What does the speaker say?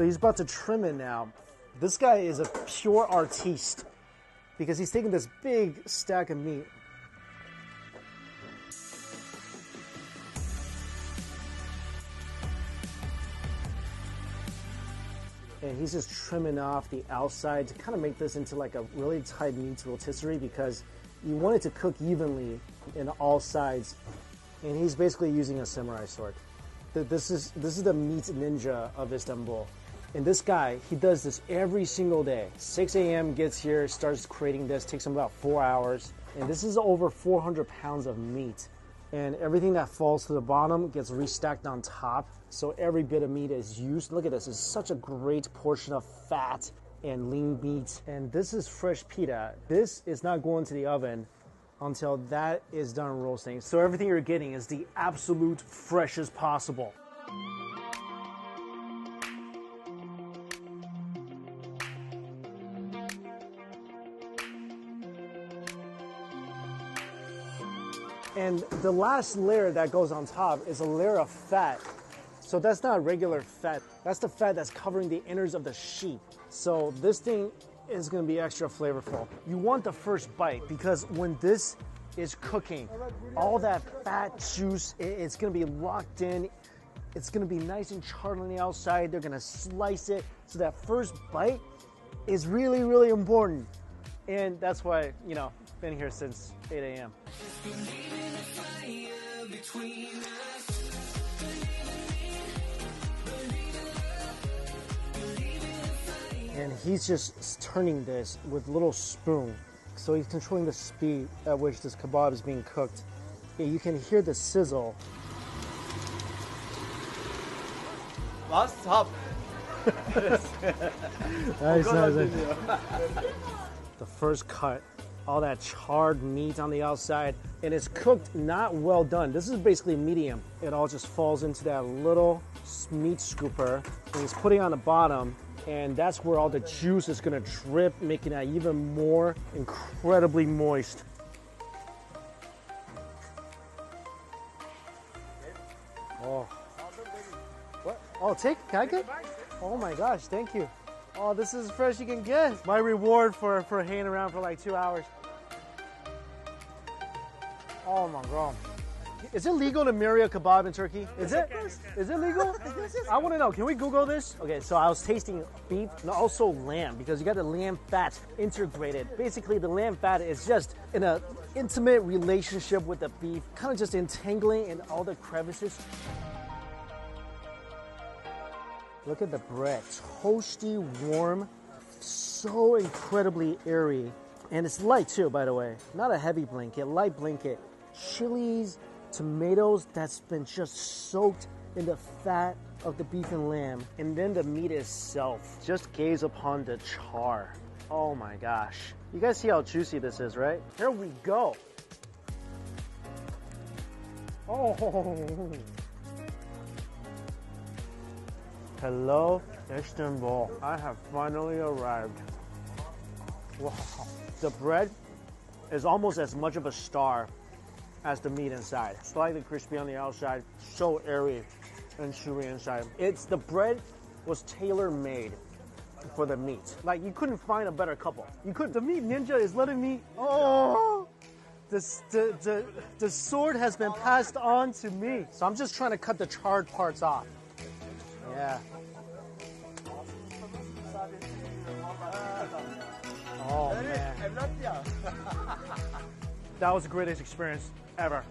So he's about to trim it now. This guy is a pure artiste because he's taking this big stack of meat. And he's just trimming off the outside to kind of make this into like a really tight meat rotisserie because you want it to cook evenly in all sides. And he's basically using a samurai sword. This is the meat ninja of Istanbul. And this guy, he does this every single day. 6 a.m. gets here, starts creating this, takes him about 4 hours. And this is over 400 pounds of meat. And everything that falls to the bottom gets restacked on top. So every bit of meat is used. Look at this, it's such a great portion of fat and lean meat. And this is fresh pita. This is not going to the oven until that is done roasting. So everything you're getting is the absolute freshest possible. And the last layer that goes on top is a layer of fat. So that's not regular fat. That's the fat that's covering the innards of the sheep. So this thing is gonna be extra flavorful. You want the first bite because when this is cooking, all that fat juice, it's gonna be locked in. It's gonna be nice and charred on the outside. They're gonna slice it. So that first bite is really, really important. And that's why, you know, been here since 8 a.m. And he's just turning this with a little spoon. So he's controlling the speed at which this kebab is being cooked. Yeah, you can hear the sizzle. Last stop. Nice. The first cut, all that charred meat on the outside, and it's cooked not well done. This is basically medium. It all just falls into that little meat scooper, and he's putting on the bottom, and that's where all the juice is gonna drip, making that even more incredibly moist. Oh. What? Oh, can I get? Oh my gosh, thank you. Oh, this is as fresh you can get. My reward for hanging around for like 2 hours. Oh my God. Is it legal to marry a kebab in Turkey? Is it? Is it legal? I want to know. Can we Google this? Okay, so I was tasting beef and also lamb because you got the lamb fat integrated. Basically, the lamb fat is just in an intimate relationship with the beef, kind of just entangling in all the crevices. Look at the bread, toasty, warm, so incredibly airy. And it's light too, by the way. Not a heavy blanket, light blanket. Chilies, tomatoes that's been just soaked in the fat of the beef and lamb. And then the meat itself. Just gaze upon the char. Oh my gosh. You guys see how juicy this is, right? Here we go. Oh. Hello, Istanbul. I have finally arrived. Wow. The bread is almost as much of a star as the meat inside. Slightly crispy on the outside, so airy and chewy inside. The bread was tailor-made for the meat. Like, you couldn't find a better couple. The meat ninja is letting me, the sword has been passed on to me. So I'm just trying to cut the charred parts off. Yeah. Oh man. That was the greatest experience ever.